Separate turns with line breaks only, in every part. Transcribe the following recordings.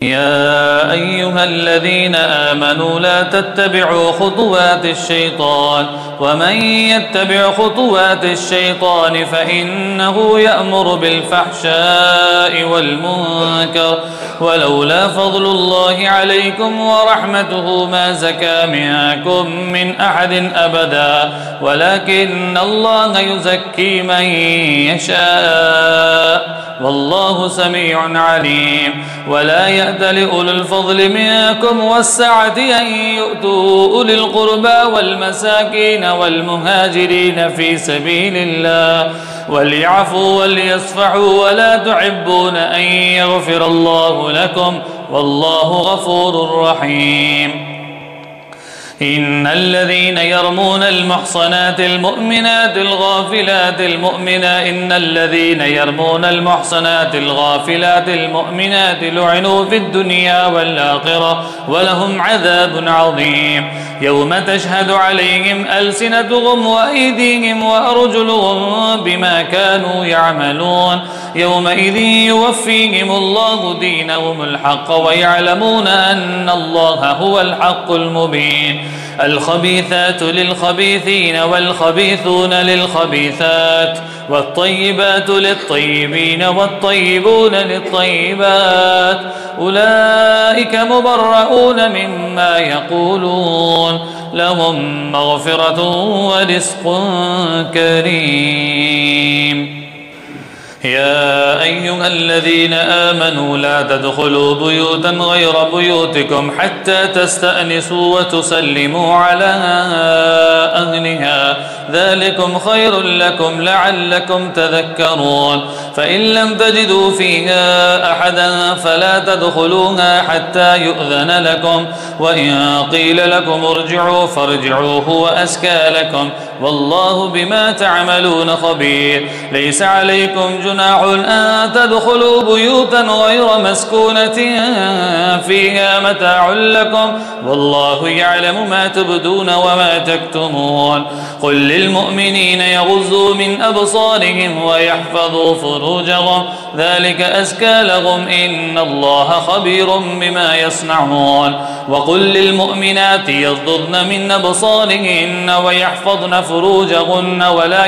يا أيها الذين آمنوا لا تتبعوا خطوات الشيطان ومن يتبع خطوات الشيطان فإنه يأمر بالفحشاء والمنكر ولولا فضل الله عليكم ورحمته ما زكى منكم من أحد أبدا ولكن الله يزكي من يشاء والله سميع عليم. ولا يأتل أولو الفضل منكم والسعة أن يؤتوا أولي القربى والمساكين والمهاجرين في سبيل الله وليعفوا وليصفحوا ولا تحبون أن يغفر الله لكم والله غفور رحيم. إن الذين يرمون المحصنات المؤمنات الغافلات المؤمنات لعنوا في الدنيا والآخرة ولهم عذاب عظيم. يوم تشهد عليهم ألسنتهم وأيديهم وأرجلهم بما كانوا يعملون يومئذ يوفيهم الله دينهم الحق ويعلمون أن الله هو الحق المبين. الخبيثات للخبيثين والخبيثون للخبيثات والطيبات للطيبين والطيبون للطيبات أولئك مبرؤون مما يقولون لهم مغفرة ورزق كريم. يا أيها الذين آمنوا لا تدخلوا بيوتا غير بيوتكم حتى تستأنسوا وتسلموا على أهلها ذلكم خير لكم لعلكم تذكرون. فإن لم تجدوا فيها أحدا فلا تدخلوها حتى يؤذن لكم وإن قيل لكم ارجعوا فارجعوا هو أزكى لكم والله بما تعملون خبير. ليس عليكم جناح أن تدخلوا بيوتا غير مسكونة فيها متاع لكم والله يعلم ما تبدون وما تكتمون. قل للمؤمنين يغضوا من أبصارهم ويحفظوا فروجهم ذلك أزكى لهم إن الله خبير بما يصنعون. وقل للمؤمنات يغضضن من أبصارهن ويحفظن فروجهن ولا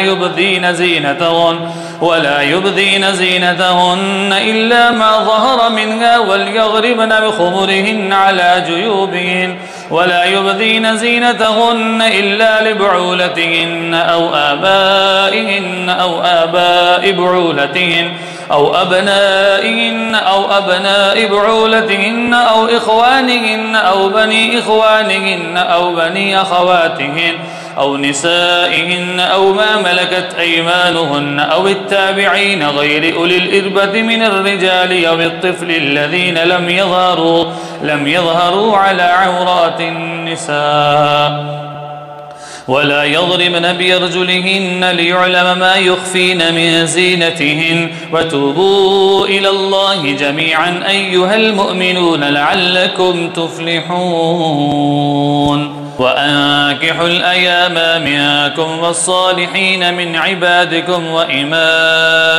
يبدين زينتهن إلا ما ظهر منها وليضربن بخمرهن على جيوبهن ولا يبدين زينتهن إلا لبعولتهن أو آبائهن أو آباء بعولتهن أو أبنائهن أو أبناء بعولتهن أو إخوانهن أو بني إخوانهن أو بني أخواتهن أو نسائهن أو ما ملكت أيمانهن أو التابعين غير أولي الإربة من الرجال أو الطفل الذين لم يظهروا على عورات النساء ولا يضربن بأرجلهن ليعلم ما يخفين من زينتهن. وتوبوا إلى الله جميعا أيها المؤمنون لعلكم تفلحون. وأنكحوا الأيام منكم والصالحين من عبادكم وإمائكم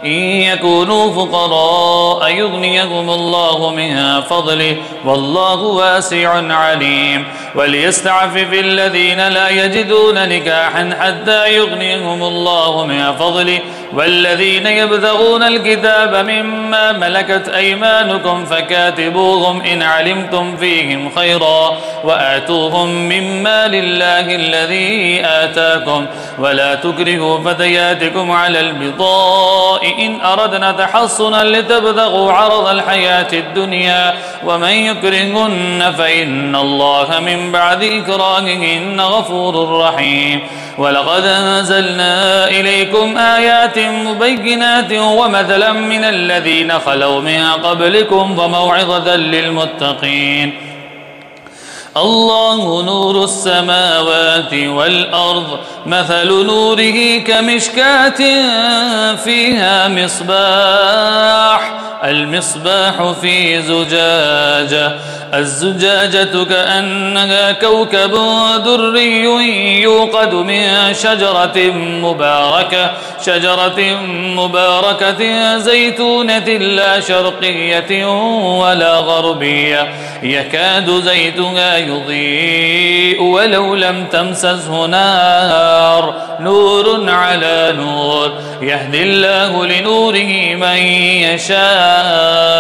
إن يكونوا فقراء يغنيهم الله من فضله والله واسع عليم. وليستعفف الذين لا يجدون نكاحا حتى يغنيهم الله من فضله والذين يبتغون الكتاب مما ملكت أيمانكم فكاتبوهم إن علمتم فيهم خيرا وآتوهم مما لله الذي آتاكم ولا تكرهوا فتياتكم على البغاء إن أردنا تحصنا لتبتغوا عرض الحياة الدنيا ومن يكرهن فإن الله من بعد إكراههن غفور رحيم. ولقد أنزلنا إليكم آيات مبينات ومثلا من الذين خلوا من قبلكم وموعظة للمتقين. الله نور السماوات والأرض مثل نوره كمشكاة فيها مصباح المصباح في زجاجة الزجاجة كأنها كوكب دري يوقد من شجرة مباركة زيتونة لا شرقية ولا غربية يكاد زيتها يضيء ولو لم تمسسه نار نور على نور يهدي الله لنوره من يشاء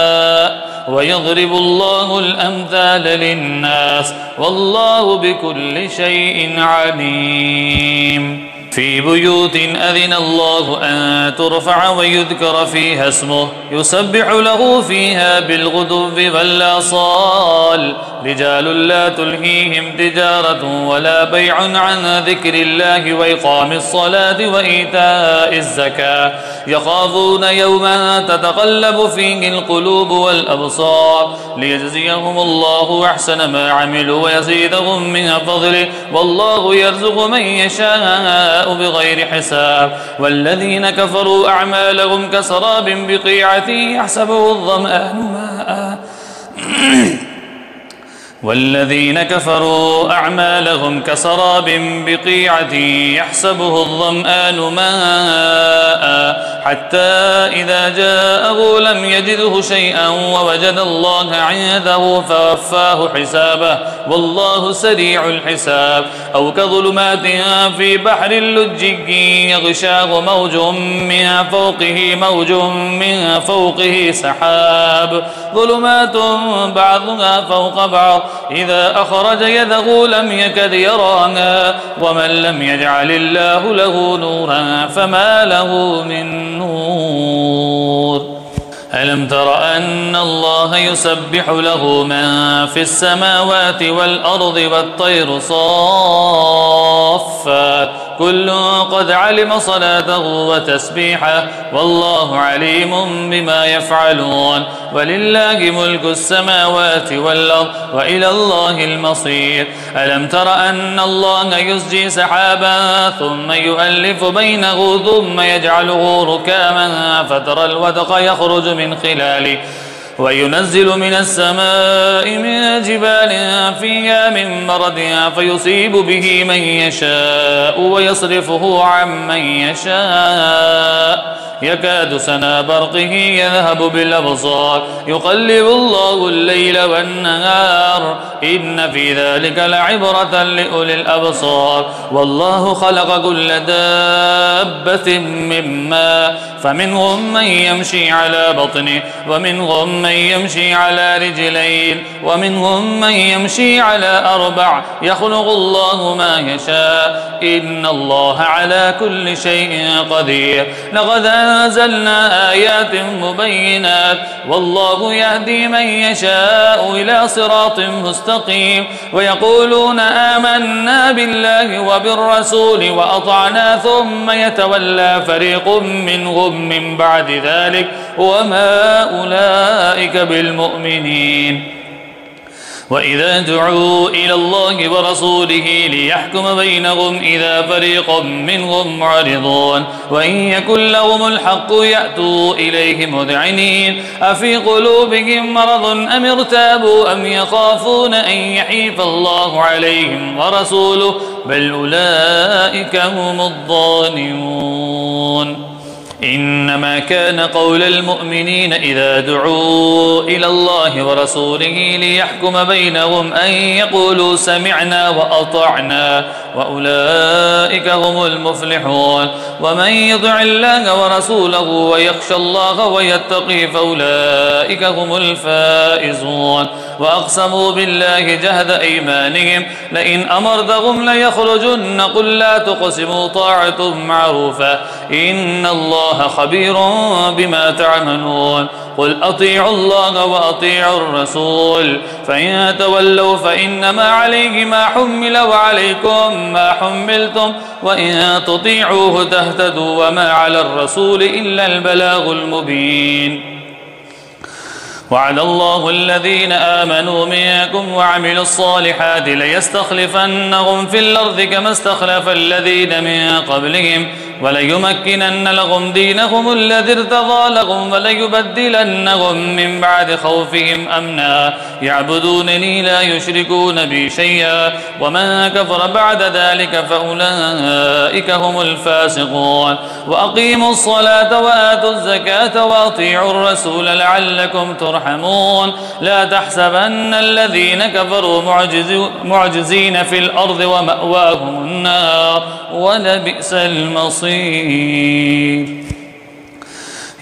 ويضرب الله الأمثال للناس والله بكل شيء عليم في بيوت أذن الله أن ترفع ويذكر فيها اسمه يسبح له فيها بالغدو والآصال رجال لا تلهيهم تجارة ولا بيع عن ذكر الله وإقام الصلاة وإيتاء الزكاة يخافون يوما تتقلب فيه القلوب والأبصار ليجزيهم الله أحسن ما عملوا ويزيدهم من فضله والله يرزق من يشاء بغير حساب والذين كفروا أعمالهم كسراب بقيعة يحسبه الظمآن ماء والذين كفروا أعمالهم كسراب بقيعة يحسبه الظمآن ماء حتى إذا جاءه لم يجده شيئا ووجد الله عنده فوفاه حسابه والله سريع الحساب أو كظلمات في بحر لجي يغشاه موج من فوقه سحاب ظلمات بعضها فوق بعض إذا أخرج يده لم يكد يراها ومن لم يجعل الله له نورا فما له من نور ألم تر أن الله يسبح له من في السماوات والأرض والطير صافات كل قد علم صلاته وتسبيحه والله عليم بما يفعلون ولله ملك السماوات والأرض وإلى الله المصير ألم تر أن الله يزجي سحابا ثم يؤلف بينه ثم يجعله ركاما فترى الودق يخرج من خلاله وينزل من السماء من جبال فيها من برد فيصيب به من يشاء ويصرفه عن من يشاء يكاد سنا برقه يذهب بالأبصار يقلب الله الليل والنهار إن في ذلك لعبرة لأولي الأبصار والله خلق كل دابة من ماء فمنهم من يمشي على بطنه ومنهم من يمشي على رجلين ومنهم من يمشي على أربع يخلق الله ما يشاء إن الله على كل شيء قدير لقد أنزلنا آيات مبينات والله يهدي من يشاء إلى صراط مستقيم ويقولون آمنا بالله وبالرسول وأطعنا ثم يتولى فريق منهم من بعد ذلك وما أولئك بالمؤمنين وإذا دعوا إلى الله ورسوله ليحكم بينهم إذا فريق منهم معرضون وإن يكن لهم الحق يأتوا إليه مذعنين أفي قلوبهم مرض أم ارتابوا أم يخافون أن يحيف الله عليهم ورسوله بل أولئك هم الظالمون إنما كان قول المؤمنين إذا دعوا إلى الله ورسوله ليحكم بينهم أن يقولوا سمعنا وأطعنا وأولئك هم المفلحون ومن يطع الله ورسوله ويخشى الله ويتقي فأولئك هم الفائزون وأقسموا بالله جهد أيمانهم لئن أمرتهم ليخرجن قل لا تقسموا طاعة معروفة إن الله خبير بما تعملون قل أطيعوا الله وأطيعوا الرسول فإن تولوا فإنما عليه ما حمل وعليكم ما حملتم وإن تطيعوه تهتدوا وما على الرسول إلا البلاغ المبين وعد الله الذين آمنوا منكم وعملوا الصالحات ليستخلفنهم في الأرض كما استخلف الذين من قبلهم وليمكنن لهم دينهم الذي ارتضى لهم وليبدلنهم من بعد خوفهم أمنا يعبدونني لا يشركون بي شيئا ومن كفر بعد ذلك فأولئك هم الفاسقون وأقيموا الصلاة وآتوا الزكاة وأطيعوا الرسول لعلكم ترحمون لا تحسبن الذين كفروا معجزين في الأرض ومأواهم النار ولبئس المصير.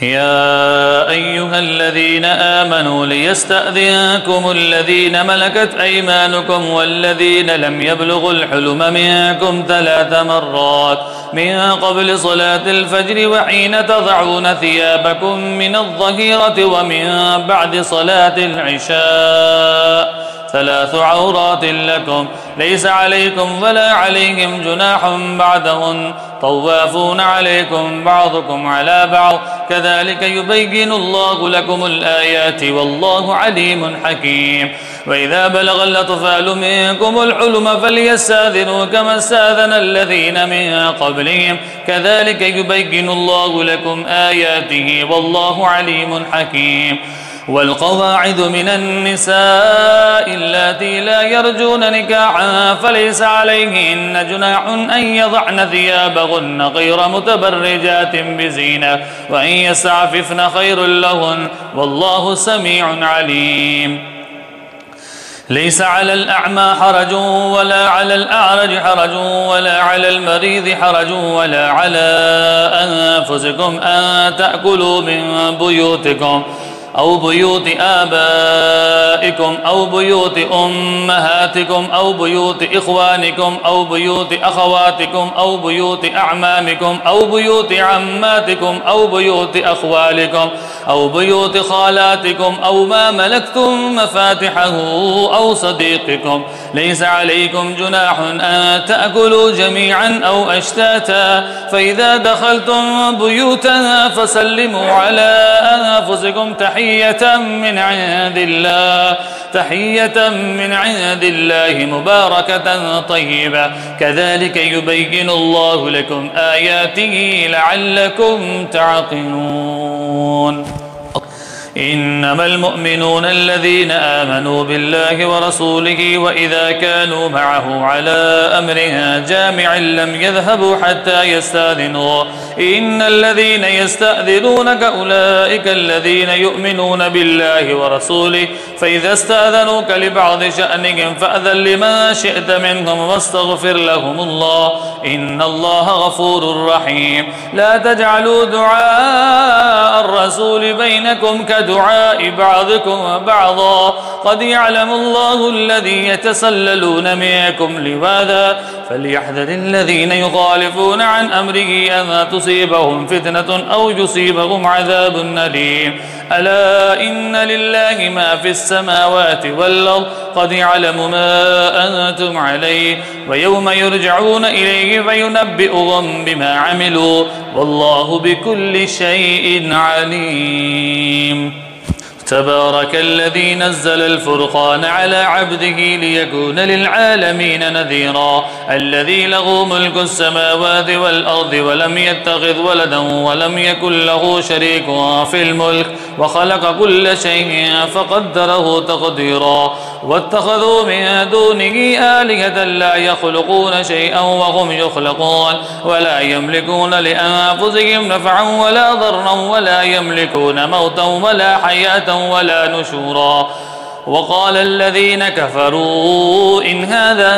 يا أيها الذين آمنوا ليستأذنكم الذين ملكت أيمانكم والذين لم يبلغوا الحلم منكم 3 مرات من قبل صلاة الفجر وحين تضعون ثيابكم من الظهيرة ومن بعد صلاة العشاء 3 عورات لكم ليس عليكم ولا عليهم جناح بعدهن طوافون عليكم بعضكم على بعض كذلك يبين الله لكم الآيات والله عليم حكيم. وإذا بلغ الأطفال منكم الحلم فليستأذنوا كما استأذن الذين من قبلهم كذلك يبين الله لكم آياته والله عليم حكيم. والقواعد من النساء اللاتي لا يرجون نكاحا فليس عليهن جناح أن يضعن ثيابهن غير متبرجات بزينة وأن يستعففن خير لهن والله سميع عليم. ليس على الأعمى حرج ولا على الأعرج حرج ولا على المريض حرج ولا على أنفسكم أن تأكلوا من بيوتكم أو بيوت آبائكم أو بيوت أمهاتكم أو بيوت إخوانكم أو بيوت أخواتكم أو بيوت أعمامكم أو بيوت عماتكم أو بيوت أخوالكم أو بيوت خالاتكم أو ما ملكتم مفاتحه أو صديقكم ليس عليكم جناح أن تأكلوا جميعا أو أشتاتا فإذا دخلتم بيوتا فسلموا على أنفسكم تحية من عند الله مباركة طيبة كذلك يبين الله لكم آياته لعلكم تعقلون. إنما المؤمنون الذين آمنوا بالله ورسوله وإذا كانوا معه على أمر جامع لم يذهبوا حتى يستأذنوا إن الذين يستأذنونك أولئك الذين يؤمنون بالله ورسوله فإذا استأذنوك لبعض شأنهم فأذن لما شئت منهم واستغفر لهم الله إن الله غفور رحيم. لا تجعلوا دعاء الرسول بينكم كدعاء بعضكم بعضا قد يعلم الله الذي يتسللون منكم لواذا فليحذر الذين يخالفون عن أمره أن تصيبهم فتنة أو يصيبهم عذاب أليم. ألا إن لله ما في السماوات والأرض قد يعلم ما أنتم عليه ويوم يرجعون إليه فينبئهم بما عملوا والله بكل شيء عليم. تبارك الذي نزل الفرقان على عبده ليكون للعالمين نذيرا الذي له ملك السماوات والأرض ولم يتخذ ولدا ولم يكن له شريك في الملك وخلق كل شيء فقدره تقديرا واتخذوا من دونه آلهة لا يخلقون شيئا وهم يخلقون ولا يملكون لأنفسهم نفعا ولا ضرا ولا يملكون موتا ولا حياة ولا نشورا. وقال الذين كفروا إن هذا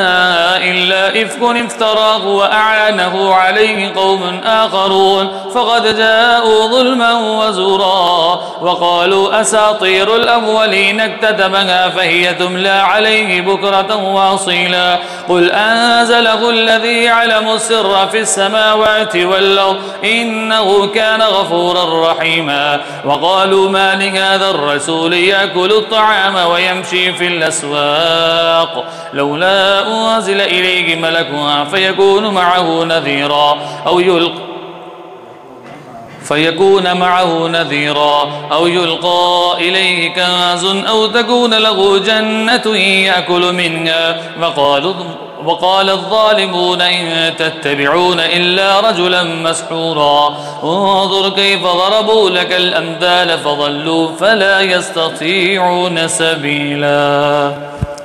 إلا إفك افتراه وأعانه عليه قوم آخرون فقد جاءوا ظلما وزورا وقالوا أساطير الأولين اكتتبها فهي تملى عليه بكرة واصيلا قل أنزله الذي يعلم السر في السماوات والأرض إنه كان غفورا رحيما. وقالوا ما لهذا الرسول يأكل الطعام ويمشي في الأسواق لولا أنزل إليه ملك فيكون معه نذيرا فيكون معه نذيرا أو يلقى إليه كنز أو تكون له جنة يأكل منها وقال الظالمون إن تتبعون إلا رجلا مسحورا انظر كيف ضربوا لك الأمثال فضلوا فلا يستطيعون سبيلا.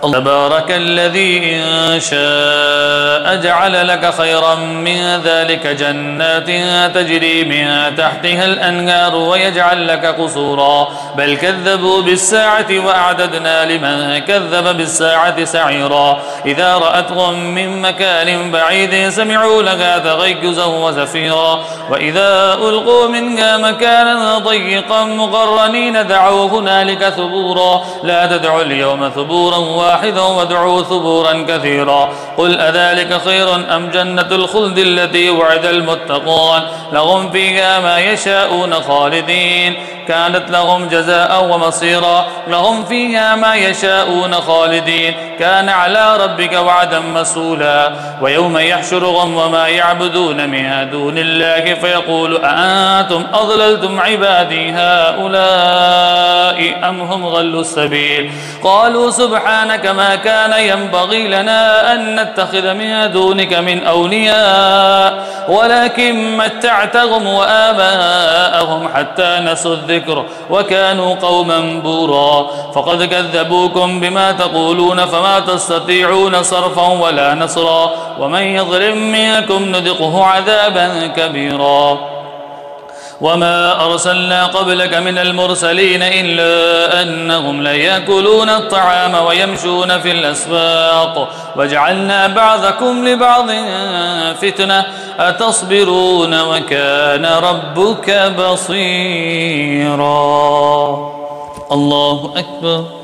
تبارك الذي إن شاء جعل لك خيرا من ذلك جنات تجري من تحتها الأنهار ويجعل لك قصورا بل كذبوا بالساعة وأعددنا لمن كذب بالساعة سعيرا إذا رأتهم من مكان بعيد سمعوا لها تغيزا وزفيرا وإذا ألقوا منها مكانا ضيقا مقرنين دعوا هنالك ثبورا لا تدعوا اليوم ثبورا واحدا وادعوا ثبورا كثيرا قل أذلك خير أم جنة الخلد التي وعد المتقون لهم فيها ما يشاءون خالدين كانت لهم جزاء ومصيرا لهم فيها ما يشاءون خالدين كان على ربك وعدا مسؤولا ويوم يحشرهم وما يعبدون من دون الله فيقول أأنتم أضللتم عبادي هؤلاء أم هم ضلوا السبيل قالوا سبحانك ما كان ينبغي لنا أن نتخذ من دونك من أولياء ولكن متعتهم وآباءهم حتى نسوا الذكر وكانوا قوما بورا فقد كذبوكم بما تقولون فما تستطيعون صرفا ولا نصرا ومن يظلم منكم نذقه عذابا كبيرا وما أرسلنا قبلك من المرسلين إلا أنهم ليأكلون الطعام ويمشون في الأسواق وجعلنا بعضكم لبعض فتنة أتصبرون وكان ربك بصيرا. الله أكبر.